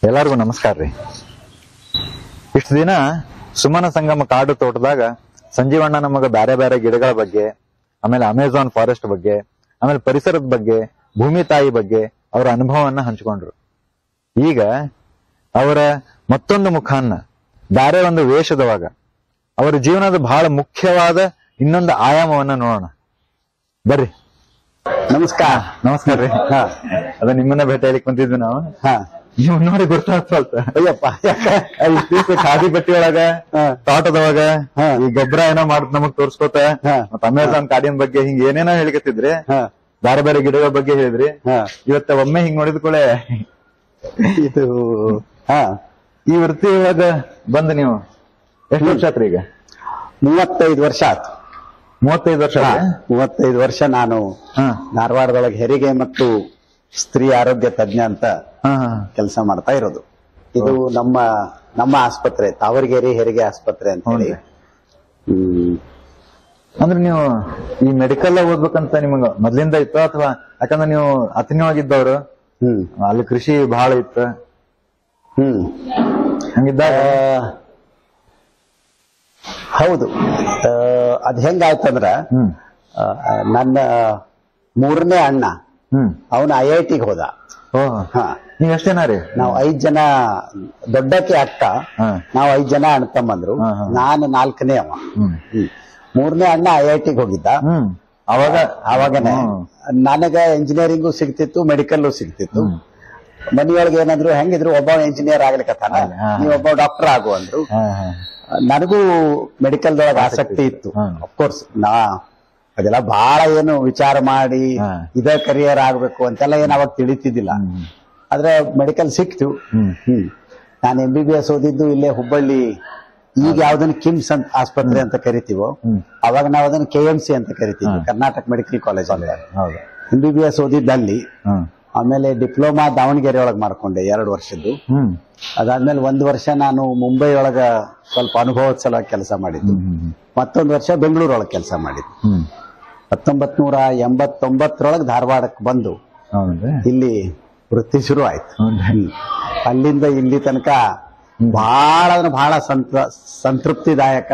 ಎಲ್ಲರಿಗೂ ನಮಸ್ಕಾರ ರೀ. ಇಷ್ಟು ದಿನ ಸುಮನ ಸಂಗಮ ಕಾಡು ತೋಟದಾಗ ಸಂಜೀವಣ್ಣ ನಮಗ ಬ್ಯಾರೆ ಬ್ಯಾರೆ ಗಿಡಗಳ ಬಗ್ಗೆ, ಆಮೇಲೆ ಅಮೆಜಾನ್ ಫಾರೆಸ್ಟ್ ಬಗ್ಗೆ, ಆಮೇಲೆ ಪರಿಸರದ ಬಗ್ಗೆ, ಭೂಮಿ ತಾಯಿ ಬಗ್ಗೆ ಅವರ ಅನುಭವವನ್ನ ಹಂಚಿಕೊಂಡ್ರು. ಈಗ ಅವರ ಮತ್ತೊಂದು ಮುಖಾನ್ನ ಬ್ಯಾರೆ ಒಂದು ವೇಷದವಾಗ ಅವರ ಜೀವನದ ಬಹಳ ಮುಖ್ಯವಾದ ಇನ್ನೊಂದು ಆಯಾಮವನ್ನ ನೋಡೋಣ ಬರ್ರಿ. ನಮಸ್ಕಾರ. ನಮಸ್ಕಾರ ರೀ. ಅದ ನಿಮ್ಮನ್ನ ಭೇಟಿ ಆಗ್ಲಿಕ್ಕೆ ಬಂದಿದ್ವಿ ನಾವು. ನೀವು ನೋಡಿ ಗೊತ್ತಾಗ್ತಲ್ತ ಅಯ್ಯಪ್ಪ, ಖಾದಿ ಬಟ್ಟಿ ಒಳಗ ತೋಟದೊಳಗ ಈ ಗೊಬ್ಬರ ಏನೋ ಮಾಡುದ್ ನಮಗ್ ತೋರ್ಸ್ಕೋತ ಮತ್ತ ಅಮೆಜಾನ್ ಕಾಡಿನ ಬಗ್ಗೆ ಹಿಂಗ ಏನೇನೋ ಹೇಳಿಕತ್ತಿದ್ರಿ, ಬೇರೆ ಬೇರೆ ಗಿಡಗಳ ಬಗ್ಗೆ ಹೇಳಿದ್ರಿ. ಇವತ್ತ ಒಮ್ಮೆ ಹಿಂಗ್ ನೋಡಿದ ಕೂಡಲೇ ಇದು ಈ ವೃತ್ತಿ ಒಳಗ ಬಂದ್ ನೀವು ಎಷ್ಟು ವರ್ಷ ಆತ್ರಿ? ಈಗ 35 ವರ್ಷ ಆಯ್ತು. 35 ವರ್ಷ. 35 ವರ್ಷ ನಾನು ಧಾರವಾಡದೊಳಗೆ ಹೆರಿಗೆ ಮತ್ತು ಸ್ತ್ರೀ ಆರೋಗ್ಯ ತಜ್ಞ ಅಂತ ಕೆಲಸ ಮಾಡ್ತಾ ಇರೋದು. ಇದು ನಮ್ಮ ಆಸ್ಪತ್ರೆ, ತಾವರಗೇರಿ ಹೆರಿಗೆ ಆಸ್ಪತ್ರೆ ಅಂತ ಹೇಳಿ. ಅಂದ್ರೆ ನೀವು ಈ ಮೆಡಿಕಲ್ ಓದ್ಬೇಕಂತ ನಿಮಗ ಮೊದ್ಲಿಂದ ಇತ್ತು ಅಥವಾ ಯಾಕಂದ್ರೆ ನೀವು ಅತನಿಯೊಳಗಿದ್ದವ್ರು ಅಲ್ಲಿ ಕೃಷಿ ಬಹಳ ಇತ್ತು ಹಂಗಿದ್ದಾಗ? ಹೌದು. ಅದ್ ಹೆಂಗಾಯ್ತಂದ್ರ ನನ್ನ 3ನೇ ಅಣ್ಣ ಅವನು IITಗೆ ಹೋದ. ನೀವ್ ಎಷ್ಟ್ ಜನ ರೀ? ನಾವು 5 ಜನ, ದೊಡ್ಡಕ್ಕೆ ಅಕ್ಕ, ನಾವು 5 ಜನ ಅಣ್ಣ ತಮ್ಮಂದ್ರು. ನಾನು 4ನೇ ಅವ. 3ನೇ ಅಣ್ಣ IITಗೆ ಹೋಗಿದ್ದ. ಅವಾಗನೇ ನನಗ ಇಂಜಿನಿಯರಿಂಗು ಸಿಗ್ತಿತ್ತು, ಮೆಡಿಕಲ್ಲು ಸಿಗ್ತಿತ್ತು. ಮನೆಯೊಳಗೆ ಏನಾದ್ರು ಹೆಂಗಿದ್ರು ಒಬ್ಬ ಇಂಜಿನಿಯರ್ ಆಗ್ಲಿಕ್ಕತ್ತಾನ, ನೀವು ಒಬ್ಬ ಡಾಕ್ಟರ್ ಆಗು ಅಂದ್ರು. ನನಗೂ ಮೆಡಿಕಲ್ದೊಳಗೆ ಆಸಕ್ತಿ ಇತ್ತು. ಅಫ್ಕೋರ್ಸ್ ಅದೆಲ್ಲ ಬಹಳ ಏನು ವಿಚಾರ ಮಾಡಿ ಇದೇ ಕರಿಯರ್ ಆಗ್ಬೇಕು ಅಂತೆಲ್ಲ ಏನ್ ಅವಾಗ ತಿಳಿತಿದ್ದಿಲ್ಲ. ಆದ್ರೆ ಮೆಡಿಕಲ್ ಸಿಕ್ತು. ನಾನು MBBS ಓದಿದ್ದು ಇಲ್ಲೇ ಹುಬ್ಬಳ್ಳಿ, ಈಗ ಯಾವ್ದನ್ನ ಕಿಮ್ಸ್ ಅಂತ ಆಸ್ಪತ್ರೆ ಅಂತ ಕರಿತೀವೋ ಅವಾಗ ನಾವು ಅದನ್ನ KMC ಅಂತ ಕರಿತೀವಿ, ಕರ್ನಾಟಕ ಮೆಡಿಕಲ್ ಕಾಲೇಜ್ ಅಂತ. MBBS ಓದಿದ್ದಲ್ಲಿ ಆಮೇಲೆ ಡಿಪ್ಲೊಮಾ ದಾವಣಗೆರೆ ಒಳಗೆ ಮಾಡ್ಕೊಂಡೆ 2 ವರ್ಷದ್ದು. ಅದಾದ್ಮೇಲೆ 1 ವರ್ಷ ನಾನು ಮುಂಬೈ ಒಳಗ ಸ್ವಲ್ಪ ಅನುಭವದ ಸಲುವಾಗಿ ಕೆಲಸ ಮಾಡಿದ್ದು. ಮತ್ತೊಂದು ವರ್ಷ ಬೆಂಗಳೂರೊಳಗೆ ಕೆಲಸ ಮಾಡಿದ್ದು. 1989ರೊಳಗೆ ಧಾರವಾಡಕ್ಕೆ ಬಂದು ಇಲ್ಲಿ ವೃತ್ತಿ ಶುರು ಆಯ್ತು. ಅಲ್ಲಿಂದ ಇಲ್ಲಿ ತನಕ ಬಹಳ ಸಂತೃಪ್ತಿದಾಯಕ,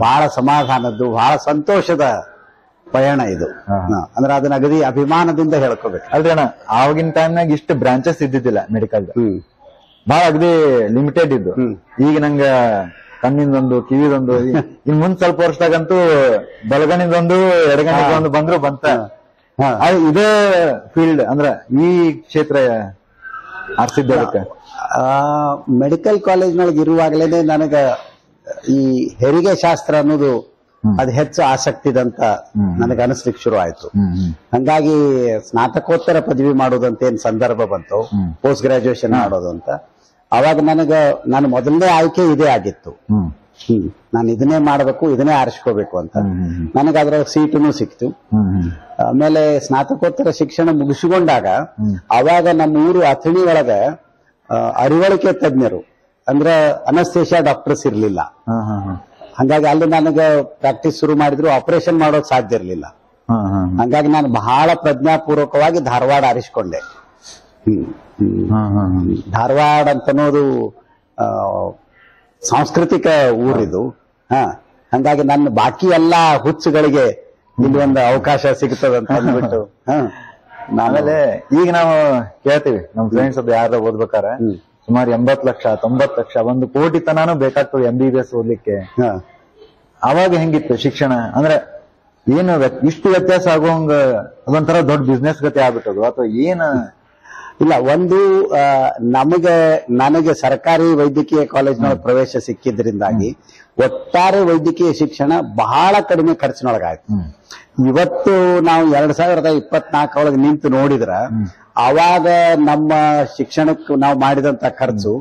ಬಹಳ ಸಮಾಧಾನದ್ದು, ಬಹಳ ಸಂತೋಷದ ಪಯಣ ಇದು. ಅಂದ್ರೆ ಅದನ್ನ ಅಗದಿ ಅಭಿಮಾನದಿಂದ ಹೇಳ್ಕೋಬೇಕು. ಅಲ್ರಿ ಅಣ್ಣ, ಆವಾಗಿನ ಟೈಮ್ನಾಗ ಇಷ್ಟು ಬ್ರಾಂಚಸ್ ಇದ್ದಿದ್ದಿಲ್ಲ ಮೆಡಿಕಲ್, ಬಹಳ ಅಗದಿ ಲಿಮಿಟೆಡ್ ಇದ್ದು. ಈಗ ನಂಗ ಕಣ್ಣಿಂದೊಂದು, ಕಿವಿದೊಂದು, ಇನ್ ಮುಂದ್ ಸ್ವಲ್ಪ ವರ್ಷದಾಗಂತೂ ಬಲಗಣಿದೊಂದು, ಎಡಗಣಿದೊಂದು ಬಂದ್ರು ಬಂತ. ಇದೇ ಫೀಲ್ಡ್ ಅಂದ್ರ ಈ ಕ್ಷೇತ್ರ ಆರ್ಸಿದ್ದಕ್ಕೆ ಮೆಡಿಕಲ್ ಕಾಲೇಜ್ನೊಳಗೆ ಇರುವಾಗಲೇನೆ ನನಗ ಈ ಹೆರಿಗೆ ಶಾಸ್ತ್ರ ಅನ್ನೋದು ಅದು ಹೆಚ್ಚು ಆಸಕ್ತಿದಂತ ನನಗೆ ಅನಿಸ್ಲಿಕ್ಕೆ ಶುರು ಆಯ್ತು. ಹಂಗಾಗಿ ಸ್ನಾತಕೋತ್ತರ ಪದವಿ ಮಾಡೋದಂತ ಏನ್ ಸಂದರ್ಭ ಬಂತು, ಪೋಸ್ಟ್ ಗ್ರಾಜುಯೇಷನ್ ಮಾಡೋದು ಅಂತ, ಅವಾಗ ನನ್ನ ಮೊದಲನೇ ಆಯ್ಕೆ ಇದೇ ಆಗಿತ್ತು. ನಾನು ಇದನ್ನೇ ಮಾಡಬೇಕು, ಇದನ್ನೇ ಆರಿಸ್ಕೋಬೇಕು ಅಂತ. ನನಗೆ ಅದರ ಸೀಟುನು ಸಿಕ್ತು. ಆಮೇಲೆ ಸ್ನಾತಕೋತ್ತರ ಶಿಕ್ಷಣ ಮುಗಿಸಿಕೊಂಡಾಗ ಅವಾಗ ನಮ್ಮ ಊರು ಅಥಣಿ ಒಳಗ ಅರಿವಳಿಕೆ ತಜ್ಞರು ಅಂದ್ರೆ ಅನಸ್ತೇಷಿಯಾ ಡಾಕ್ಟರ್ಸ್ ಇರ್ಲಿಲ್ಲ. ಹಂಗಾಗಿ ಅಲ್ಲಿ ನನಗೆ ಪ್ರಾಕ್ಟೀಸ್ ಶುರು ಮಾಡಿದ್ರು ಆಪರೇಷನ್ ಮಾಡೋಕ್ ಸಾಧ್ಯ ಇರಲಿಲ್ಲ. ಹಂಗಾಗಿ ನಾನು ಬಹಳ ಪ್ರಜ್ಞಾಪೂರ್ವಕವಾಗಿ ಧಾರವಾಡ ಆರಿಸ್ಕೊಂಡೆ. ಧಾರವಾಡ ಅಂತನೋದು ಸಾಂಸ್ಕೃತಿಕ ಊರಿದು. ಹಂಗಾಗಿ ನನ್ನ ಬಾಕಿ ಎಲ್ಲಾ ಹುಚ್ಚುಗಳಿಗೆ ಇಲ್ಲಿ ಒಂದು ಅವಕಾಶ ಸಿಗ್ತದಂತ ಅಂದ್ಬಿಟ್ಟು ಆಮೇಲೆ ಈಗ ನಾವು ಕೇಳ್ತೀವಿ ನಮ್ ಫ್ರೆಂಡ್ಸ್ ಅದು ಯಾರು ಓದ್ಬೇಕಾರ ಸುಮಾರು 80 ಲಕ್ಷ 90 ಲಕ್ಷ 1 ಕೋಟಿ ತನಾನು ಬೇಕಾಗ್ತದೆ MBBS ಓದ್ಲಿಕ್ಕೆ. ಅವಾಗ ಹೆಂಗಿತ್ತು ಶಿಕ್ಷಣ? ಅಂದ್ರೆ ಏನು ಇಷ್ಟು ವ್ಯತ್ಯಾಸ ಆಗುವಂಗ ಅದೊಂಥರ ದೊಡ್ಡ ಬಿಸ್ನೆಸ್ ಗತಿ ಆಗ್ಬಿಟ್ಟದು ಅಥವಾ ಏನ? ಇಲ್ಲ, ಒಂದು ನನಗೆ ಸರ್ಕಾರಿ ವೈದ್ಯಕೀಯ ಕಾಲೇಜ್ನೊಳಗೆ ಪ್ರವೇಶ ಸಿಕ್ಕಿದ್ರಿಂದಾಗಿ ಒಟ್ಟಾರೆ ವೈದ್ಯಕೀಯ ಶಿಕ್ಷಣ ಬಹಳ ಕಡಿಮೆ ಖರ್ಚಿನೊಳಗಾಯ್ತು. ಇವತ್ತು ನಾವು 2024 ಒಳಗೆ ನಿಂತು ನೋಡಿದ್ರ ಅವಾಗ ನಮ್ಮ ಶಿಕ್ಷಣಕ್ಕೆ ನಾವು ಮಾಡಿದಂತ ಖರ್ಚು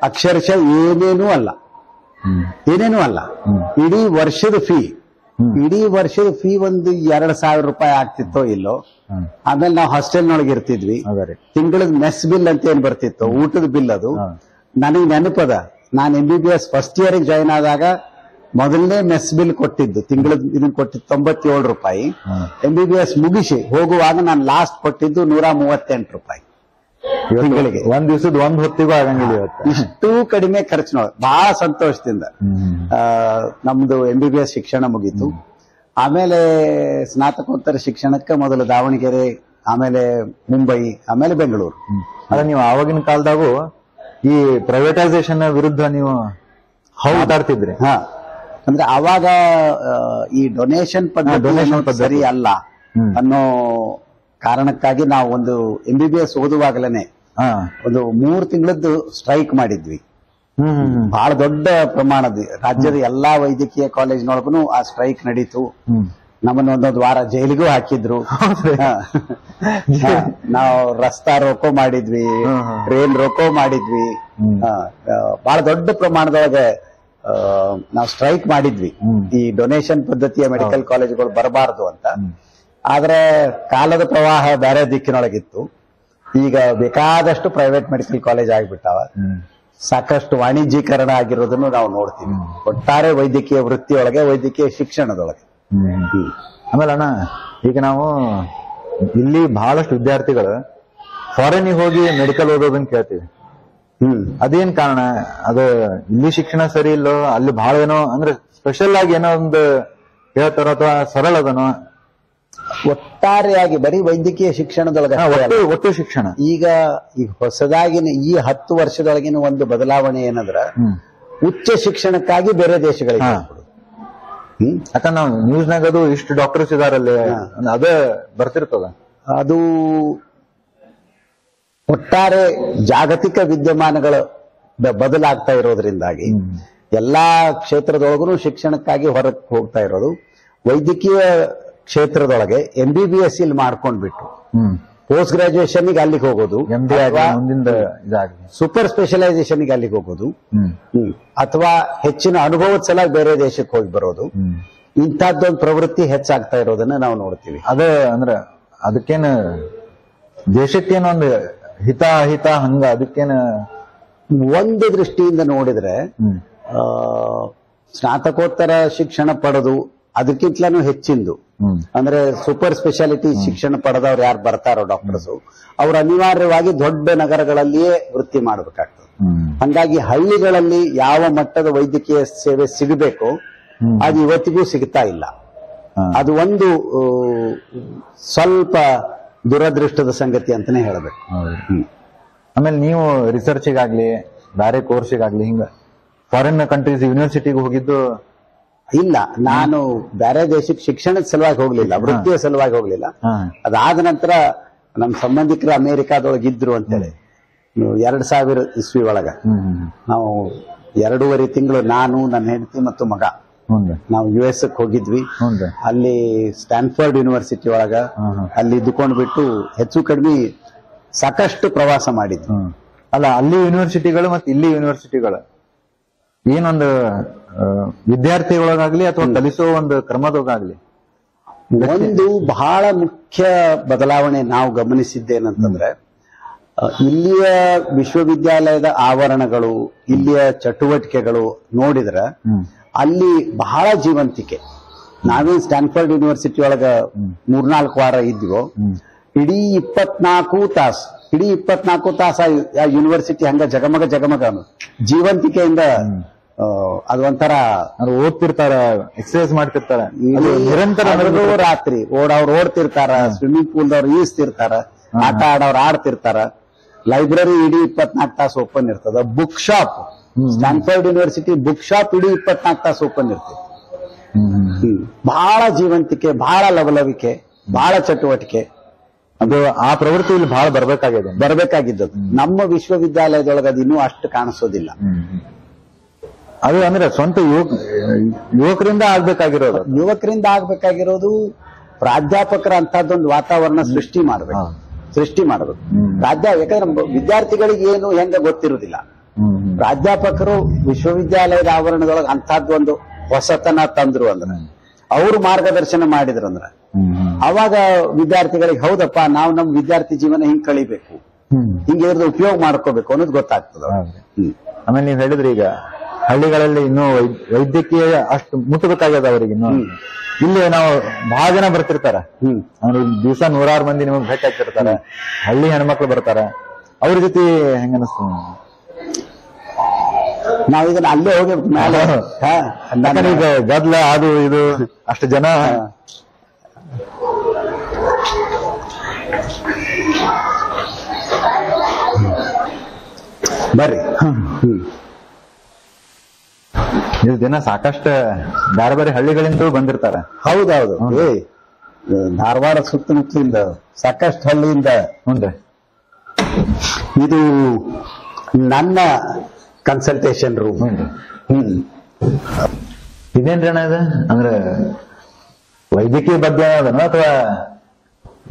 ಅಕ್ಷರಶಃ ಏನೇನೂ ಅಲ್ಲ. ಇಡೀ ವರ್ಷದ ಫೀ ಒಂದು 2,000 ರೂಪಾಯಿ ಆಗ್ತಿತ್ತೋ ಇಲ್ಲೋ. ಆಮೇಲೆ ನಾವು ಹಾಸ್ಟೆಲ್ನೊಳಗೆ ಇರ್ತಿದ್ವಿ. ತಿಂಗಳದ ಮೆಸ್ ಬಿಲ್ ಅಂತ ಏನ್ ಬರ್ತಿತ್ತು, ಊಟದ ಬಿಲ್, ಅದು ನನಗೆ ನೆನಪದ. ನಾನು MBBS ಫಸ್ಟ್ ಇಯರ್ ಜಾಯಿನ್ ಆದಾಗ ಮೊದಲನೇ ಮೆಸ್ ಬಿಲ್ ಕೊಟ್ಟಿದ್ದು ತಿಂಗಳದ ಇದನ್ನ ಕೊಟ್ಟಿದ್ದು 97 ರೂಪಾಯಿ. MBBS ಮುಗಿಸಿ ಹೋಗುವಾಗ ನಾನು ಲಾಸ್ಟ್ ಕೊಟ್ಟಿದ್ದು 138 ರೂಪಾಯಿ. ತಿಂಗಳಿಗೆ. ಒಂದ್ ದಿವಸದ ಒಂದ್ ಹೊತ್ತಿಗೂ ಆಗಂಗಿಲ್ಲ ಇವತ್ತು. ಇಷ್ಟು ಕಡಿಮೆ ಖರ್ಚಿನೊಳಗೆ ಬಹಳ ಸಂತೋಷದಿಂದ ನಮ್ದು MBBS ಶಿಕ್ಷಣ ಮುಗೀತು. ಆಮೇಲೆ ಸ್ನಾತಕೋತ್ತರ ಶಿಕ್ಷಣಕ್ಕೆ ಮೊದಲು ದಾವಣಗೆರೆ, ಆಮೇಲೆ ಮುಂಬೈ, ಆಮೇಲೆ ಬೆಂಗಳೂರು. ಅದ ನೀವು ಆವಾಗಿನ ಕಾಲದಾಗೂ ಈ ಪ್ರೈವೇಟೈಸೇಷನ್ ವಿರುದ್ಧ ನೀವು ಮಾತಾಡ್ತಿದ್ರಿ. ಹಾ, ಅಂದ್ರೆ ಅವಾಗ ಈ ಡೊನೇಷನ್ ಪದ್ಧತಿ ಸರಿ ಅಲ್ಲ ಅನ್ನೋ ಕಾರಣಕ್ಕಾಗಿ ನಾವು ಒಂದು MBBS ಓದುವಾಗಲೇನೆ ಒಂದು 3 ತಿಂಗಳದ್ದು ಸ್ಟ್ರೈಕ್ ಮಾಡಿದ್ವಿ. ಬಹಳ ದೊಡ್ಡ ಪ್ರಮಾಣದ ರಾಜ್ಯದ ಎಲ್ಲಾ ವೈದ್ಯಕೀಯ ಕಾಲೇಜ್ನೊಳಗೂ ಆ ಸ್ಟ್ರೈಕ್ ನಡೀತು. ನಮ್ಮನ್ನ ಒಂದೊಂದು ವಾರ ಜೈಲಿಗೂ ಹಾಕಿದ್ರು. ನಾವು ರಸ್ತಾ ರೋಕೋ ಮಾಡಿದ್ವಿ, ಟ್ರೈನ್ ರೋಕೋ ಮಾಡಿದ್ವಿ. ಬಹಳ ದೊಡ್ಡ ಪ್ರಮಾಣದೊಳಗೆ ನಾವು ಸ್ಟ್ರೈಕ್ ಮಾಡಿದ್ವಿ, ಈ ಡೊನೇಷನ್ ಪದ್ಧತಿಯ ಮೆಡಿಕಲ್ ಕಾಲೇಜುಗಳು ಬರಬಾರದು ಅಂತ. ಆದ್ರೆ ಕಾಲದ ಪ್ರವಾಹ ಬೇರೆ ದಿಕ್ಕಿನೊಳಗಿತ್ತು. ಈಗ ಬೇಕಾದಷ್ಟು ಪ್ರೈವೇಟ್ ಮೆಡಿಕಲ್ ಕಾಲೇಜ್ ಆಗಿಬಿಟ್ಟಾವ. ಸಾಕಷ್ಟು ವಾಣಿಜ್ಯೀಕರಣ ಆಗಿರೋದನ್ನು ನಾವು ನೋಡ್ತೀವಿ ಒಟ್ಟಾರೆ ವೈದ್ಯಕೀಯ ವೃತ್ತಿಯೊಳಗೆ, ವೈದ್ಯಕೀಯ ಶಿಕ್ಷಣದೊಳಗೆ. ಆಮೇಲೆ ಅಣ್ಣ, ಈಗ ನಾವು ಇಲ್ಲಿ ಬಹಳಷ್ಟು ವಿದ್ಯಾರ್ಥಿಗಳು ಫಾರಿನ್ ಹೋಗಿ ಮೆಡಿಕಲ್ ಓದೋದನ್ನ ಕೇಳ್ತೀವಿ. ಅದೇನ್ ಕಾರಣ? ಅದು ಇಲ್ಲಿ ಶಿಕ್ಷಣ ಸರಿ ಇಲ್ಲೋ, ಅಲ್ಲಿ ಬಹಳ ಏನೋ ಅಂದ್ರೆ ಸ್ಪೆಷಲ್ ಆಗಿ ಏನೋ ಒಂದು ಹೇಳ್ತಾರೋ ಅಥವಾ ಸರಳ ಅದನೋ? ಒಟ್ಟಾರೆಯಾಗಿ ಬರೀ ವೈದ್ಯಕೀಯ ಶಿಕ್ಷಣದೊಳಗೆ ಒಟ್ಟು ಶಿಕ್ಷಣ ಈಗ ಹೊಸದಾಗಿನ ಈ 10 ವರ್ಷದೊಳಗಿನ ಒಂದು ಬದಲಾವಣೆ ಏನಂದ್ರ ಉಚ್ಚ ಶಿಕ್ಷಣಕ್ಕಾಗಿ ಬೇರೆ ದೇಶಗಳಿಗೆ. ಯಾಕಂದ್ರೆ ನಾವು ನ್ಯೂಸ್ನಾಗ ಅದು ಇಷ್ಟು ಡಾಕ್ಟರ್ಸ್ ಇದಾರಲ್ಲಿ ಅದೇ ಬರ್ತಿರ್ತದ. ಅದು ಒಟ್ಟಾರೆ ಜಾಗತಿಕ ವಿದ್ಯಮಾನಗಳ ಬದಲಾಗ್ತಾ ಇರೋದ್ರಿಂದಾಗಿ ಎಲ್ಲಾ ಕ್ಷೇತ್ರದೊಳಗೂ ಶಿಕ್ಷಣಕ್ಕಾಗಿ ಹೊರಗೆ ಹೋಗ್ತಾ ಇರೋದು. ವೈದ್ಯಕೀಯ ಕ್ಷೇತ್ರದೊಳಗೆ MBBS ಇಲ್ಲಿ ಮಾಡ್ಕೊಂಡ್ಬಿಟ್ಟು ಪೋಸ್ಟ್ ಗ್ರಾಜುಯೇಷನ್ಗೆ ಅಲ್ಲಿಗೆ ಹೋಗೋದು, ಸೂಪರ್ ಸ್ಪೆಷಲೈಸೇಷನ್ಗೆ ಅಲ್ಲಿಗೆ ಹೋಗೋದು, ಅಥವಾ ಹೆಚ್ಚಿನ ಅನುಭವದ ಸಲ ಬೇರೆ ದೇಶಕ್ಕೆ ಹೋಗಿ ಬರೋದು, ಇಂಥದ್ದೊಂದು ಪ್ರವೃತ್ತಿ ಹೆಚ್ಚಾಗ್ತಾ ಇರೋದನ್ನ ನಾವು ನೋಡ್ತೀವಿ. ಅದೇ ಅಂದ್ರೆ ಅದಕ್ಕೇನು ದೇಶಕ್ಕೇನೊಂದು ಹಿತ ಹಂಗ ಅದಕ್ಕೇನು ಒಂದು ದೃಷ್ಟಿಯಿಂದ ನೋಡಿದ್ರೆ ಸ್ನಾತಕೋತ್ತರ ಶಿಕ್ಷಣ ಪಡೆದು ಅದಕ್ಕಿಂತಲೂ ಹೆಚ್ಚಿಂದು ಅಂದ್ರೆ ಸೂಪರ್ ಸ್ಪೆಷಾಲಿಟಿ ಶಿಕ್ಷಣ ಪಡೆದವ್ರು ಯಾರು ಬರ್ತಾರೋ ಡಾಕ್ಟರ್ಸ್, ಅವ್ರು ಅನಿವಾರ್ಯವಾಗಿ ದೊಡ್ಡ ನಗರಗಳಲ್ಲಿಯೇ ವೃತ್ತಿ ಮಾಡಬೇಕಾಗ್ತದೆ. ಹಂಗಾಗಿ ಹಳ್ಳಿಗಳಲ್ಲಿ ಯಾವ ಮಟ್ಟದ ವೈದ್ಯಕೀಯ ಸೇವೆ ಸಿಗಬೇಕು ಅದು ಇವತ್ತಿಗೂ ಸಿಗ್ತಾ ಇಲ್ಲ. ಅದು ಒಂದು ಸ್ವಲ್ಪ ದುರದೃಷ್ಟದ ಸಂಗತಿ ಅಂತಾನೆ ಹೇಳಬೇಕು. ಆಮೇಲೆ ನೀವು ರಿಸರ್ಚ್ಗಾಗ್ಲಿ ಬೇರೆ ಕೋರ್ಸಿಗಾಗ್ಲಿ ಹಿಂಗ ಫಾರಿನ್ ಕಂಟ್ರೀಸ್ ಯೂನಿವರ್ಸಿಟಿಗೆ ಹೋಗಿದ್ದು ಇಲ್ಲ. ನಾನು ಬೇರೆ ದೇಶಕ್ಕೆ ಶಿಕ್ಷಣದ ಸಲುವಾಗಿ ಹೋಗ್ಲಿಲ್ಲ, ವೃತ್ತಿಯ ಸಲುವಾಗಿ ಹೋಗ್ಲಿಲ್ಲ. ಅದಾದ ನಂತರ ನಮ್ಮ ಸಂಬಂಧಿಕರು ಅಮೆರಿಕಾದೊಳಗಿದ್ರು ಅಂತೇಳಿ 2000 ಇಸ್ವಿ ಒಳಗ ನಾವು 2.5 ತಿಂಗಳು ನಾನು, ನನ್ನ ಹೆಂಡತಿ ಮತ್ತು ಮಗ ನಾವು US ಹೋಗಿದ್ವಿ. ಅಲ್ಲಿ ಸ್ಟ್ಯಾನ್ಫರ್ಡ್ ಯೂನಿವರ್ಸಿಟಿ ಒಳಗ ಅಲ್ಲಿ ಇದ್ದುಕೊಂಡ್ಬಿಟ್ಟು ಹೆಚ್ಚು ಕಡಿಮೆ ಸಾಕಷ್ಟು ಪ್ರವಾಸ ಮಾಡಿದ್ವಿ. ಅಲ್ಲ, ಅಲ್ಲಿ ಯೂನಿವರ್ಸಿಟಿಗಳು ಮತ್ತೆ ಇಲ್ಲಿ ಯೂನಿವರ್ಸಿಟಿಗಳು ಏನೊಂದು ವಿದ್ಯಾರ್ಥಿಗಳಾಗ್ಲಿ ಅಥವಾ ಕಲಿಸೋ ಒಂದು ಕ್ರಮದೊಳಗಾಗ್ಲಿ ಒಂದು ಬಹಳ ಮುಖ್ಯ ಬದಲಾವಣೆ ನಾವು ಗಮನಿಸಿದ್ದೇನಂತಂದ್ರೆ, ಇಲ್ಲಿಯ ವಿಶ್ವವಿದ್ಯಾಲಯದ ಆವರಣಗಳು, ಇಲ್ಲಿಯ ಚಟುವಟಿಕೆಗಳು ನೋಡಿದ್ರೆ ಅಲ್ಲಿ ಬಹಳ ಜೀವಂತಿಕೆ. ನಾವೇನ್ ಸ್ಟ್ಯಾನ್ಫರ್ಡ್ ಯೂನಿವರ್ಸಿಟಿ ಒಳಗ 3-4 ವಾರ ಇದ್ವೋ, ಇಡೀ 24 ತಾಸು ಆ ಯೂನಿವರ್ಸಿಟಿ ಹಂಗ ಜಗಮಗ ಜೀವಂತಿಕೆಯಿಂದ ಅದು ಒಂಥರ ಓದ್ತಿರ್ತಾರ, ಎಕ್ಸರ್ಸೈಸ್ ಮಾಡ್ತಿರ್ತಾರ, ನಿರಂತರ ರಾತ್ರಿ ಅವ್ರು ಓಡ್ತಿರ್ತಾರ, ಸ್ವಿಮ್ಮಿಂಗ್ ಪೂಲ್ದವ್ರು ಈಜ್ತಿರ್ತಾರ, ಆಟ ಆಡೋರು ಆಡ್ತಿರ್ತಾರ. ಲೈಬ್ರರಿ ಇಡೀ 24 ತಾಸು ಓಪನ್ ಇರ್ತದ. Book shop, Stanford university book shop ಇಡೀ 24 ತಾಸು ಓಪನ್ ಇರ್ತದೆ. ಬಹಳ ಜೀವಂತಿಕೆ, ಬಹಳ ಲವಲವಿಕೆ, ಬಹಳ ಚಟುವಟಿಕೆ. ಅದು ಆ ಪ್ರವೃತ್ತಿ ಇಲ್ಲಿ ಬಹಳ ಬರ್ಬೇಕಾಗಿದ್ದದು. ನಮ್ಮ ವಿಶ್ವವಿದ್ಯಾಲಯದೊಳಗೆ ಅದು ಇನ್ನೂ ಅಷ್ಟು ಕಾಣಿಸೋದಿಲ್ಲ. ಅದು ಅಂದ್ರೆ ಸ್ವಂತ ಯುವಕರಿಂದ ಆಗ್ಬೇಕಾಗಿರೋದು ಪ್ರಾಧ್ಯಾಪಕರ ಅಂತದ್ದೊಂದು ವಾತಾವರಣ ಸೃಷ್ಟಿ ಮಾಡಬೇಕು. ಯಾಕಂದ್ರೆ ವಿದ್ಯಾರ್ಥಿಗಳಿಗೆ ಏನು ಹೆಂಗ ಗೊತ್ತಿರುವುದಿಲ್ಲ. ಪ್ರಾಧ್ಯಾಪಕರು ವಿಶ್ವವಿದ್ಯಾಲಯದ ಆವರಣದೊಳಗೆ ಅಂತಹದ್ದೊಂದು ಹೊಸತನ ತಂದ್ರು ಅಂದ್ರೆ, ಅವರು ಮಾರ್ಗದರ್ಶನ ಮಾಡಿದ್ರಂದ್ರ ಅವಾಗ ವಿದ್ಯಾರ್ಥಿಗಳಿಗೆ ಹೌದಪ್ಪ, ನಾವು ನಮ್ಮ ವಿದ್ಯಾರ್ಥಿ ಜೀವನ ಹಿಂಗ್ ಕಳಿಬೇಕು, ಹಿಂಗೆ ಇರೋದು ಉಪಯೋಗ ಮಾಡ್ಕೋಬೇಕು ಅನ್ನೋದು ಗೊತ್ತಾಗ್ತದ. ಆಮೇಲೆ ನೀವ್ ಹೇಳಿದ್ರಿ ಈಗ ಹಳ್ಳಿಗಳಲ್ಲಿ ಇನ್ನೂ ವೈದ್ಯಕೀಯ ಅಷ್ಟು ಮುಟ್ಟಬೇಕಾಗ್ಯದ ಅವ್ರಿಗೆ. ಇನ್ನು ಇಲ್ಲಿ ನಾವು ಬಹಳ ಜನ ಬರ್ತಿರ್ತಾರ, ಅಂದ್ರೆ ದಿವಸ 100 ಮಂದಿ ನಿಮಗೆ ಭೇಟಿ ಆಗ್ತಿರ್ತಾರೆ. ಹಳ್ಳಿ ಹೆಣ್ಮಕ್ಳು ಬರ್ತಾರ, ಅವ್ರ ಜೊತೆ ಹೆಂಗ ಅನಿಸ್ತು? ನಾವ್ ಇದನ್ನ ಅಲ್ಲೇ ಹೋಗಿ ಮೇಲೆ ಈಗ ಗದ್ಲ ಅದು ಇದು ಅಷ್ಟು ಜನ ಬರ್ರಿ. ಇದು ದಿನ ಸಾಕಷ್ಟು ಬೇರೆ ಬೇರೆ ಹಳ್ಳಿಗಳಿಂದ ಬಂದಿರ್ತಾರ. ಹೌದೌದು. ಧಾರವಾಡ ಸುತ್ತಮುತ್ತಲಿಂದ ಸಾಕಷ್ಟು ಹಳ್ಳಿಯಿಂದ. ಇದು ನನ್ನ ಕನ್ಸಲ್ಟೇಷನ್ ರೂಮ್. ಇದೇನ್ರಿ ಅಣ್ಣ ಇದು? ಅಂದ್ರೆ ವೈದ್ಯಕೀಯ ಬಗ್ಗೆ ಅದನ್ನ ಅಥವಾ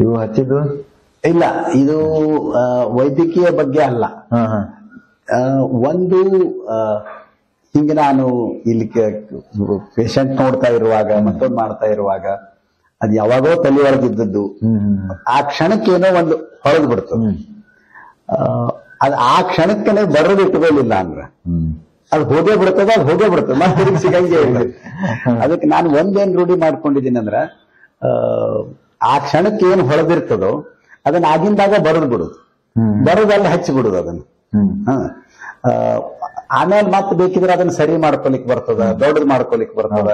ಇವು ಹಚ್ಚಿದ್ದು? ಇಲ್ಲ, ಇದು ವೈದ್ಯಕೀಯ ಬಗ್ಗೆ ಅಲ್ಲ. ಒಂದು ಹಿಂಗೆ ನಾನು ಇಲ್ಲಿ ಪೇಷಂಟ್ ನೋಡ್ತಾ ಇರುವಾಗ ಮತ್ತೊಂದು ಮಾಡ್ತಾ ಇರುವಾಗ ಅದು ಯಾವಾಗೋ ತಲೆ ಒಳಗಿದ್ದದ್ದು ಆ ಕ್ಷಣಕ್ಕೇನೋ ಒಂದು ಹೊರದು ಬಿಡ್ತು. ಅದು ಆ ಕ್ಷಣಕ್ಕೆ ಬರೋದು ಇಟ್ಕೊಳ್ಳಿಲ್ಲ ಅಂದ್ರೆ ಅದು ಹೋಗೇ ಬಿಡ್ತದ, ಅದು ಹೋಗೇ ಬಿಡ್ತದೆ, ಮತ್ತೆ ತಿರುಗಿ ಸಿಗಂಗೆ ಇಲ್ಲ. ಅದಕ್ಕೆ ನಾನು ಒಂದೇನ್ ರೂಢಿ ಮಾಡ್ಕೊಂಡಿದ್ದೀನಿ ಅಂದ್ರ ಆ ಕ್ಷಣಕ್ಕೆ ಏನು ಹೊಳೆದಿರ್ತದೋ ಅದನ್ನ ಆಗಿಂದಾಗ ಬರೆದು ಬಿಡುದು, ಬರೋದಲ್ಲ ಹಚ್ಚಿ ಬಿಡುದು ಅದನ್ನ. ಆಮೇಲೆ ಮತ್ತೆ ಬೇಕಿದ್ರೆ ಅದನ್ನ ಸರಿ ಮಾಡ್ಕೊಲಿಕ್ ಬರ್ತದ, ದೊಡ್ಡದು ಮಾಡ್ಕೊಲಿಕ್ ಬರ್ತದ,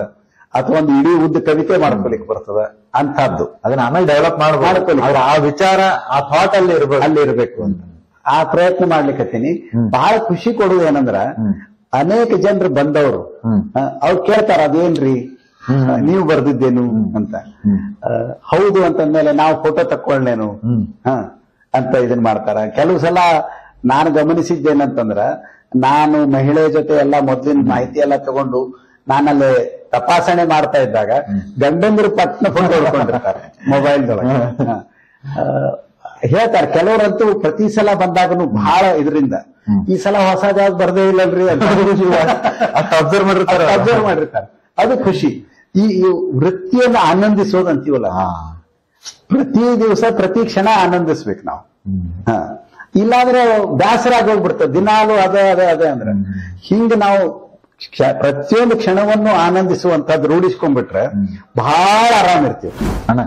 ಅಥವಾ ಒಂದು ಇಡೀ ಉದ್ದ ಕವಿತೆ ಮಾಡ್ಕೊಲಿಕ್ ಬರ್ತದ ಅಂತದ್ದು. ಅದನ್ನ ಆಮೇಲೆ ಡೆವಲಪ್ ಮಾಡ್ಕೊಲಿಕ್ ಆ ವಿಚಾರ ಆ ಥಾಟ್ ಅಲ್ಲಿ ಇರ್ಬೇಕು ಅಂತ ಆ ಪ್ರಯತ್ನ ಮಾಡ್ಲಿಕ್ಕತ್ತೀನಿ. ಬಹಳ ಖುಷಿ ಕೊಡುದು ಏನಂದ್ರ ಅನೇಕ ಜನರು ಬಂದವರು ಅವ್ರು ಕೇಳ್ತಾರ ಅದೇನ್ರಿ ನೀವು ಬರ್ದಿದ್ದೇನು ಅಂತ. ಹೌದು ಅಂತಂದ್ಮೇಲೆ ನಾವು ಫೋಟೋ ತಕ್ಕೊಳ್ಳೇನು ಅಂತ ಇದನ್ ಮಾಡ್ತಾರ. ಕೆಲವು ಸಲ ನಾನು ಗಮನಿಸಿದ್ದೇನಂತಂದ್ರ ನಾನು ಮಹಿಳೆ ಜೊತೆ ಎಲ್ಲ ಮೊದ್ಲಿನ ಮಾಹಿತಿ ಎಲ್ಲ ತಗೊಂಡು ನಾನಲ್ಲಿ ತಪಾಸಣೆ ಮಾಡ್ತಾ ಇದ್ದಾಗ ಗಂಡಂದ್ರು ಪಟ್ನ ಫೋಟೋ ಹೊಡ್ಕೊಂಡಿರ್ತಾರೆ ಮೊಬೈಲ್ದೊಳಗೆ. ಹೇಳ್ತಾರೆ ಕೆಲವರಂತೂ ಪ್ರತಿ ಸಲ ಬಂದಾಗನು ಬಹಳ ಇದರಿಂದ ಈ ಸಲ ಹೊಸದ ಬರ್ದೇ ಇಲ್ಲಲ್ರಿ ಅಂತ ಅಬ್ಸರ್ವ್ ಮಾಡಿರ್ತಾರೆ. ಅದು ಖುಷಿ. ಈ ವೃತ್ತಿಯನ್ನು ಆನಂದಿಸೋದು ಅಂತೀವಲ್ಲ, ಪ್ರತಿ ದಿವಸ ಪ್ರತಿ ಕ್ಷಣ ಆನಂದಿಸ್ಬೇಕು ನಾವು. ಇಲ್ಲಾಂದ್ರೆ ಬೇಸರ ಆಗೋಗ್ಬಿಡ್ತದೆ ದಿನಾಲು ಅದೇ ಅದೇ ಅದೇ ಅಂದ್ರೆ. ಹಿಂಗ ನಾವು ಪ್ರತಿಯೊಂದು ಕ್ಷಣವನ್ನು ಆನಂದಿಸುವಂತದ್ದು ರೂಢಿಸ್ಕೊಂಡ್ಬಿಟ್ರೆ ಬಹಳ ಆರಾಮಿರ್ತೀವಿ. ಅಣ್ಣ,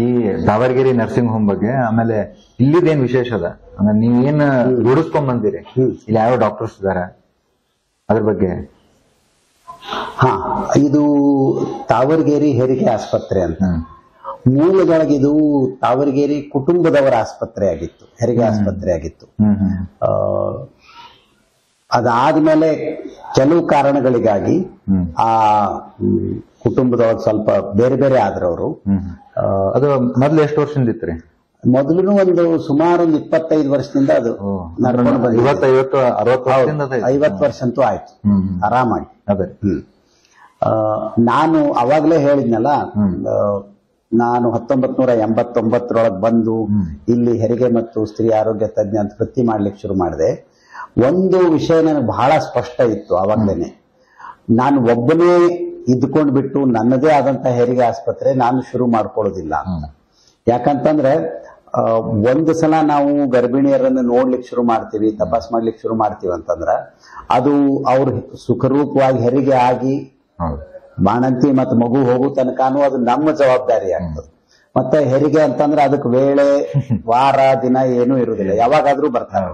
ಈ ತಾವರ್ಗಿರಿ ನರ್ಸಿಂಗ್ ಹೋಮ್ ಬಗ್ಗೆ ಆಮೇಲೆ ಇಲ್ಲಿದೇನ್ ವಿಶೇಷ ಅದ? ಅಂದ್ರೆ ನೀವೇನ್ ರೂಢಿಸ್ಕೊಂಡ್ ಬಂದಿರಿ, ಇಲ್ಲಿ ಯಾವ ಡಾಕ್ಟರ್ಸ್ ಇದಾರ ಅದ್ರ ಬಗ್ಗೆ? ಇದು ತಾವರ್ಗೇರಿ ಹೆರಿಗೆ ಆಸ್ಪತ್ರೆ ಅಂತ. ಮೂಲದೊಳಗೆ ಇದು ತಾವರ್ಗೇರಿ ಕುಟುಂಬದವರ ಆಸ್ಪತ್ರೆ ಆಗಿತ್ತು, ಹೆರಿಗೆ ಆಸ್ಪತ್ರೆ ಆಗಿತ್ತು. ಅದಾದ್ಮೇಲೆ ಕೆಲವು ಕಾರಣಗಳಿಗಾಗಿ ಆ ಕುಟುಂಬದವ್ರು ಸ್ವಲ್ಪ ಬೇರೆ ಬೇರೆ ಆದ್ರವರು. ಅದು ಮೊದ್ಲು ಎಷ್ಟು ವರ್ಷದಿಂದ ಇತ್ತು? ಮೊದಲು ಒಂದು ಸುಮಾರು 25 ವರ್ಷದಿಂದ ಅದು ನಡ್ಕೊಂಡು ಬಂದ. 50 ವರ್ಷ ಅಂತೂ ಆಯ್ತು ಆರಾಮಾಗಿ. ಅದೇ ನಾನು ಅವಾಗ್ಲೇ ಹೇಳಿದ್ನಲ್ಲ, ನಾನು 1989 ಬಂದು ಇಲ್ಲಿ ಹೆರಿಗೆ ಮತ್ತು ಸ್ತ್ರೀ ಆರೋಗ್ಯ ತಜ್ಞ ಅಂತ ವೃತ್ತಿ ಮಾಡ್ಲಿಕ್ಕೆ ಶುರು ಮಾಡಿದೆ. ಒಂದು ವಿಷಯ ನನಗೆ ಬಹಳ ಸ್ಪಷ್ಟ ಇತ್ತು ಆವಾಗ್ಲೇನೆ. ನಾನು ಒಬ್ಬನೇ ಇದ್ಕೊಂಡ್ ಬಿಟ್ಟು ನನ್ನದೇ ಆದಂತ ಹೆರಿಗೆ ಆಸ್ಪತ್ರೆ ನಾನು ಶುರು ಮಾಡ್ಕೊಳ್ಳೋದಿಲ್ಲ. ಯಾಕಂತಂದ್ರೆ ಒಂದು ಸಲ ನಾವು ಗರ್ಭಿಣಿಯರನ್ನು ನೋಡ್ಲಿಕ್ಕೆ ಶುರು ಮಾಡ್ತೀವಿ, ತಪಾಸ್ ಮಾಡ್ಲಿಕ್ಕೆ ಶುರು ಮಾಡ್ತೀವಿ ಅಂತಂದ್ರ ಅದು ಅವ್ರು ಸುಖರೂಪವಾಗಿ ಹೆರಿಗೆ ಆಗಿ ಬಾಣಂತಿ ಮತ್ತು ಮಗು ಹೋಗೋ ತನಕನೂ ಅದು ನಮ್ಮ ಜವಾಬ್ದಾರಿ ಆಗ್ತದೆ. ಮತ್ತೆ ಹೆರಿಗೆ ಅಂತಂದ್ರೆ ಅದಕ್ಕೆ ವೇಳೆ ವಾರ ದಿನ ಏನೂ ಇರುವುದಿಲ್ಲ, ಯಾವಾಗಾದ್ರೂ ಬರ್ತಾರೆ.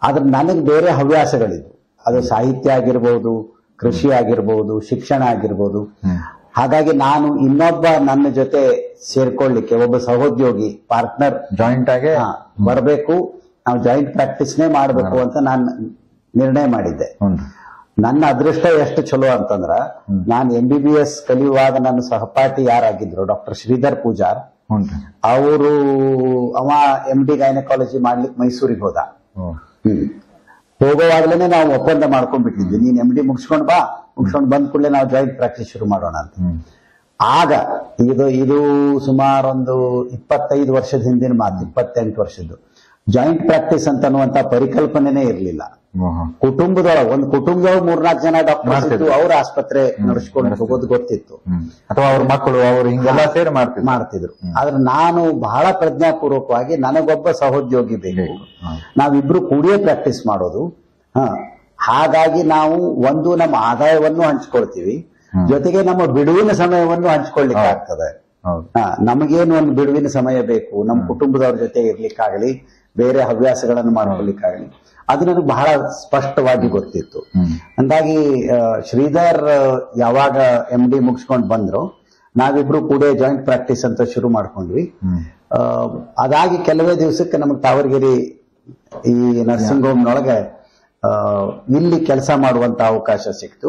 ಆದ್ರೆ ನನಗೆ ಬೇರೆ ಹವ್ಯಾಸಗಳಿದ್ವು. ಅದು ಸಾಹಿತ್ಯ ಆಗಿರ್ಬೋದು, ಕೃಷಿ ಆಗಿರ್ಬೋದು, ಶಿಕ್ಷಣ ಆಗಿರ್ಬೋದು. ಹಾಗಾಗಿ ನಾನು ಇನ್ನೊಬ್ಬ ನನ್ನ ಜೊತೆ ಸೇರ್ಕೊಳ್ಳಿಕ್ಕೆ ಒಬ್ಬ ಸಹೋದ್ಯೋಗಿ ಪಾರ್ಟ್ನರ್ ಜಾಯಿಂಟ್ ಆಗಿ ಬರಬೇಕು, ನಾವು ಜಾಯಿಂಟ್ ಪ್ರಾಕ್ಟೀಸ್ನೇ ಮಾಡಬೇಕು ಅಂತ ನಾನು ನಿರ್ಣಯ ಮಾಡಿದ್ದೆ. ನನ್ನ ಅದೃಷ್ಟ ಎಷ್ಟು ಚಲೋ ಅಂತಂದ್ರ, ನಾನು MBBS ಕಲಿಯುವಾಗ ನನ್ನ ಸಹಪಾಠಿ ಯಾರಾಗಿದ್ರು ಡಾಕ್ಟರ್ ಶ್ರೀಧರ್ ಪೂಜಾರ್, ಅವರು ಅವ MD ಗೈನಕಾಲಜಿ ಮಾಡ್ಲಿಕ್ಕೆ ಮೈಸೂರಿಗೆ ಹೋದ. ಹೋಗೋವಾಗ್ಲೇನೆ ನಾವು ಒಪ್ಪಂದ ಮಾಡ್ಕೊಂಡ್ಬಿಟ್ಟಿದ್ವಿ, ನೀನ್ MD ಮುಗಿಸ್ಕೊಂಡ್ ಬಾ, ಮುಗಿಸ್ಕೊಂಡ್ ಬಂದ್ ಕೂಡಲೇ ನಾವು ಜಾಯಿಂಟ್ ಪ್ರಾಕ್ಟೀಸ್ ಶುರು ಮಾಡೋಣ ಅಂತ. ಆಗ ಇದು ಸುಮಾರೊಂದು 25 ವರ್ಷದ ಹಿಂದಿನ ಮಾತು, 28 ವರ್ಷದ್ದು. ಜಾಯಿಂಟ್ ಪ್ರಾಕ್ಟೀಸ್ ಅಂತನ್ನುವಂತ ಪರಿಕಲ್ಪನೆನೇ ಇರ್ಲಿಲ್ಲ. ಒಂದು ಕುಟುಂಬದೊಳಗೆ 3-4 ಜನ ಡಾಕ್ಟರ್ಸ್ ಇದ್ದು ಅವ್ರ ಆಸ್ಪತ್ರೆ ನಡೆಸ್ಕೊಂಡು ಹೋಗೋದು ಗೊತ್ತಿತ್ತು, ಅಥವಾ ಅವ್ರ ಮಕ್ಕಳು ಅವರು ಹಿಂಗೆಲ್ಲ ಸೇರಿ ಮಾಡ್ತಿದ್ರು. ಆದ್ರೆ ನಾನು ಬಹಳ ಪ್ರಜ್ಞಾಪೂರ್ವಕವಾಗಿ ನನಗೊಬ್ಬ ಸಹೋದ್ಯೋಗಿ ಬೇಕು, ನಾವಿಬ್ರು ಕೂಡಿಯೇ ಪ್ರಾಕ್ಟೀಸ್ ಮಾಡೋದು. ಹಾಗಾಗಿ ನಾವು ಒಂದು ನಮ್ಮ ಆದಾಯವನ್ನು ಹಂಚ್ಕೊಳ್ತೀವಿ, ಜೊತೆಗೆ ನಮ್ಮ ಬಿಡುವಿನ ಸಮಯವನ್ನು ಹಂಚ್ಕೊಳ್ಳಿಕ್ಕೆ ಆಗ್ತದೆ. ನಮಗೇನು ಒಂದು ಬಿಡುವಿನ ಸಮಯ ಬೇಕು, ನಮ್ಮ ಕುಟುಂಬದವ್ರ ಜೊತೆ ಇರ್ಲಿಕ್ಕಾಗಲಿ, ಬೇರೆ ಹವ್ಯಾಸಗಳನ್ನು ಮಾಡ್ಕೊಳ್ಳಿಕ್ಕಾಗಲಿ, ಅದು ನನಗೆ ಬಹಳ ಸ್ಪಷ್ಟವಾಗಿ ಗೊತ್ತಿತ್ತು. ಅಂದಾಗಿ ಶ್ರೀಧರ್ ಯಾವಾಗ MD ಮುಗಿಸ್ಕೊಂಡು ಬಂದ್ರು, ನಾವಿಬ್ರು ಕೂಡ ಜಾಯಿಂಟ್ ಪ್ರಾಕ್ಟೀಸ್ ಅಂತ ಶುರು ಮಾಡ್ಕೊಂಡ್ವಿ. ಅದಾಗಿ ಕೆಲವೇ ದಿವಸಕ್ಕೆ ನಮಗೆ ತಾವರಗಿರಿ ಈ ನರ್ಸಿಂಗ್ ಹೋಮ್ನೊಳಗೆ ಇಲ್ಲಿ ಕೆಲಸ ಮಾಡುವಂತ ಅವಕಾಶ ಸಿಕ್ತು.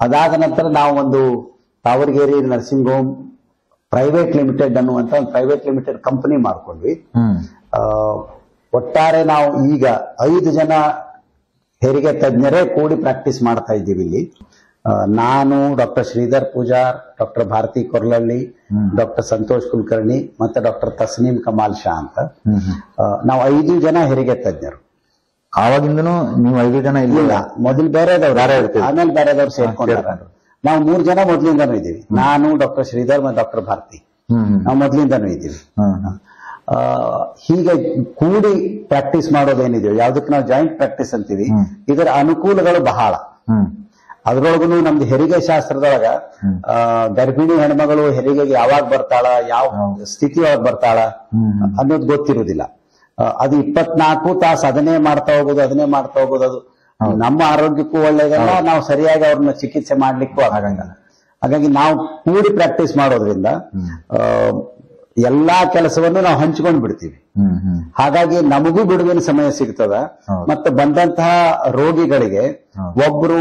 ಅದಾದ ನಂತರ ನಾವು ಒಂದು ತಾವರಗಿರಿ ನರ್ಸಿಂಗ್ ಹೋಮ್ ಪ್ರೈವೇಟ್ ಲಿಮಿಟೆಡ್ ಅನ್ನುವಂತ ಒಂದು ಪ್ರೈವೇಟ್ ಲಿಮಿಟೆಡ್ ಕಂಪನಿ ಮಾಡ್ಕೊಂಡ್ವಿ. ಒಟ್ಟಾರೆ ನಾವು ಈಗ 5 ಜನ ಹೆರಿಗೆ ತಜ್ಞರೇ ಕೂಡಿ ಪ್ರಾಕ್ಟೀಸ್ ಮಾಡ್ತಾ ಇದ್ದೀವಿ ಇಲ್ಲಿ. ನಾನು, doctor Sridhar Pujar, doctor Bharathi Korlahalli, doctor Santosh Kulkarni ಮತ್ತೆ ಡಾಕ್ಟರ್ ತಸ್ನೀಮ್ ಕಮಾಲ್ ಶಾ ಅಂತ ನಾವು 5 ಜನ ಹೆರಿಗೆ ತಜ್ಞರು. ಆವಾಗಿಂದನು ನೀವು 5 ಜನ ಇಲ್ಲ, ಮೊದಲು ಬೇರೆದವ್ರು, ಆಮೇಲೆ ಬೇರೆದವ್ರು ಸೇರ್ಕೊಂಡ್ರ. ನಾವು 3 ಜನ ಮೊದ್ಲಿಂದನೂ ಇದ್ದೀವಿ. ನಾನು, ಡಾಕ್ಟರ್ ಶ್ರೀಧರ್ ಮತ್ತು ಡಾಕ್ಟರ್ ಭಾರತಿ, ನಾವು ಮೊದ್ಲಿಂದನೂ ಇದ್ದೀವಿ. ಹೀಗೆ ಕೂಡಿ ಪ್ರಾಕ್ಟೀಸ್ ಮಾಡೋದೇನಿದೆಯೋ, ಯಾವ್ದಕ್ಕೆ ನಾವು ಜಾಯಿಂಟ್ ಪ್ರಾಕ್ಟೀಸ್ ಅಂತೀವಿ, ಇದರ ಅನುಕೂಲಗಳು ಬಹಳ. ಅದ್ರೊಳಗೂ ನಮ್ದು ಹೆರಿಗೆ ಶಾಸ್ತ್ರದೊಳಗ ಗರ್ಭಿಣಿ ಹೆಣ್ಮಗಳು ಹೆರಿಗೆಗೆ ಯಾವಾಗ ಬರ್ತಾಳ, ಯಾವ ಸ್ಥಿತಿ ಒಳಗ್ ಬರ್ತಾಳ ಅನ್ನೋದು ಗೊತ್ತಿರುವುದಿಲ್ಲ. ಅದು 24 ತಾಸು ಅದನ್ನೇ ಮಾಡ್ತಾ ಹೋಗೋದು ಅದು ನಮ್ಮ ಆರೋಗ್ಯಕ್ಕೂ ಒಳ್ಳೇದಲ್ಲ, ನಾವು ಸರಿಯಾಗಿ ಅವ್ರನ್ನ ಚಿಕಿತ್ಸೆ ಮಾಡ್ಲಿಕ್ಕೂ ಆಗಂಗಲ್ಲ. ಹಾಗಾಗಿ ನಾವು ಕೂಡಿ ಪ್ರಾಕ್ಟೀಸ್ ಮಾಡೋದ್ರಿಂದ ಎಲ್ಲಾ ಕೆಲಸವನ್ನು ನಾವು ಹಂಚ್ಕೊಂಡು ಬಿಡ್ತೀವಿ. ಹಾಗಾಗಿ ನಮಗೂ ಬಿಡುವಿನ ಸಮಯ ಸಿಗ್ತದ, ಮತ್ತೆ ಬಂದಂತಹ ರೋಗಿಗಳಿಗೆ ಒಬ್ರು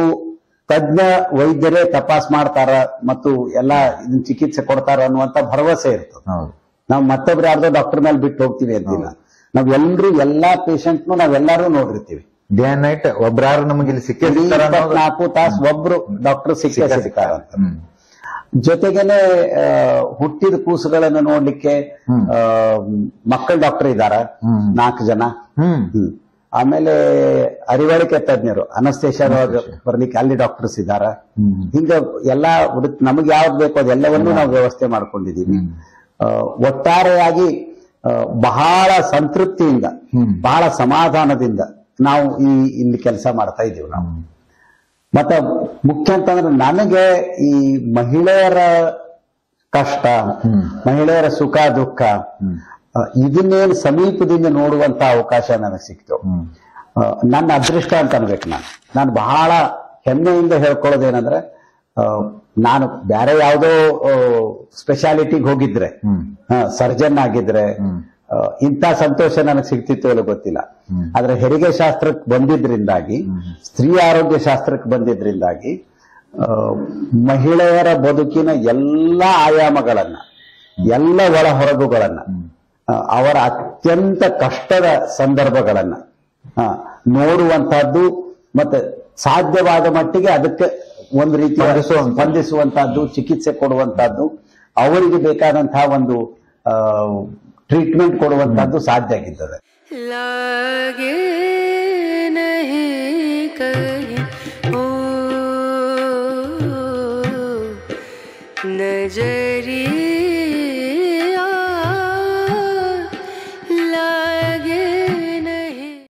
ತಜ್ಞ ವೈದ್ಯರೇ ತಪಾಸ್ ಮಾಡ್ತಾರ ಮತ್ತು ಎಲ್ಲಾ ಇದನ್ನ ಚಿಕಿತ್ಸೆ ಕೊಡ್ತಾರ ಅನ್ನುವಂತ ಭರವಸೆ ಇರ್ತದೆ. ನಾವು ಮತ್ತೊಬ್ರು ಯಾರ್ದೋ ಡಾಕ್ಟರ್ ಮೇಲೆ ಬಿಟ್ಟು ಹೋಗ್ತೀವಿ ಅಂತಿಲ್ಲ. ನಾವೆಲ್ಲರೂ ಎಲ್ಲಾ ಪೇಷಂಟ್ನು ನಾವೆಲ್ಲರೂ ನೋಡಿರ್ತೀವಿ. ಡೇ ಅಂಡ್ ನೈಟ್ ಒಬ್ರಾರು ನಮಗೆ ಇಲ್ಲಿ 24 ತಾಸು ಒಬ್ರು ಡಾಕ್ಟರ್ ಸಿಗ್ತಾರ ಅಂತ. ಜೊತೆಗೇನೆ ಹುಟ್ಟಿದ ಕೂಸುಗಳನ್ನು ನೋಡ್ಲಿಕ್ಕೆ ಮಕ್ಕಳ ಡಾಕ್ಟರ್ ಇದಾರ 4 ಜನ. ಆಮೇಲೆ ಅರಿವಳಿಕೆ ತಜ್ಞರು, ಅನಸ್ತೇಶಿಯಾದೊಳಗೆ ಬರ್ಲಿಕ್ಕೆ ಅಲ್ಲಿ ಡಾಕ್ಟರ್ಸ್ ಇದಾರ. ಹಿಂಗ ಎಲ್ಲಾ ನಮಗೆ ಯಾವ್ದು ಬೇಕೋ ಅದೆಲ್ಲವನ್ನೂ ನಾವು ವ್ಯವಸ್ಥೆ ಮಾಡ್ಕೊಂಡಿದೀವಿ. ಒಟ್ಟಾರೆಯಾಗಿ ಬಹಳ ಸಂತೃಪ್ತಿಯಿಂದ, ಬಹಳ ಸಮಾಧಾನದಿಂದ ನಾವು ಇಲ್ಲಿ ಕೆಲಸ ಮಾಡ್ತಾ ಇದ್ದೀವಿ ನಾವು. ಮತ್ತೆ ಮುಖ್ಯ ಅಂತಂದ್ರೆ ನನಗೆ ಈ ಮಹಿಳೆಯರ ಕಷ್ಟ, ಮಹಿಳೆಯರ ಸುಖ ದುಃಖ ಇದನ್ನೇನು ಸಮೀಪದಿಂದ ನೋಡುವಂತ ಅವಕಾಶ ನನಗೆ ಸಿಕ್ತು. ನನ್ನ ಅದೃಷ್ಟ ಅಂತ ಅನ್ಬೇಕು. ನಾನು ಬಹಳ ಹೆಮ್ಮೆಯಿಂದ ಹೇಳ್ಕೊಳ್ಳೋದೇನಂದ್ರೆ, ನಾನು ಬೇರೆ ಯಾವುದೋ ಸ್ಪೆಷಾಲಿಟಿಗೆ ಹೋಗಿದ್ರೆ, ಸರ್ಜನ್ ಆಗಿದ್ರೆ ಇಂಥ ಸಂತೋಷ ನನಗೆ ಸಿಗ್ತಿತ್ತು ಇಲ್ಲ ಗೊತ್ತಿಲ್ಲ. ಆದ್ರೆ ಹೆರಿಗೆ ಶಾಸ್ತ್ರಕ್ಕೆ ಬಂದಿದ್ರಿಂದಾಗಿ, ಸ್ತ್ರೀ ಆರೋಗ್ಯ ಶಾಸ್ತ್ರಕ್ಕೆ ಬಂದಿದ್ರಿಂದಾಗಿ ಮಹಿಳೆಯರ ಬದುಕಿನ ಎಲ್ಲ ಆಯಾಮಗಳನ್ನ, ಎಲ್ಲ ಒಳ ಹೊರಗುಗಳನ್ನ, ಅವರ ಅತ್ಯಂತ ಕಷ್ಟದ ಸಂದರ್ಭಗಳನ್ನ ನೋಡುವಂತಹದ್ದು ಮತ್ತೆ ಸಾಧ್ಯವಾದ ಮಟ್ಟಿಗೆ ಅದಕ್ಕೆ ಒಂದು ರೀತಿ ಸ್ಪಂದಿಸುವಂತಹದ್ದು, ಚಿಕಿತ್ಸೆ ಕೊಡುವಂತಹದ್ದು, ಅವರಿಗೆ ಬೇಕಾದಂತಹ ಒಂದು ಟ್ರೀಟ್ಮೆಂಟ್ ಕೊಡುವಂತಹದ್ದು ಸಾಧ್ಯ ಆಗಿರ್ತದೆ. ನಜರ್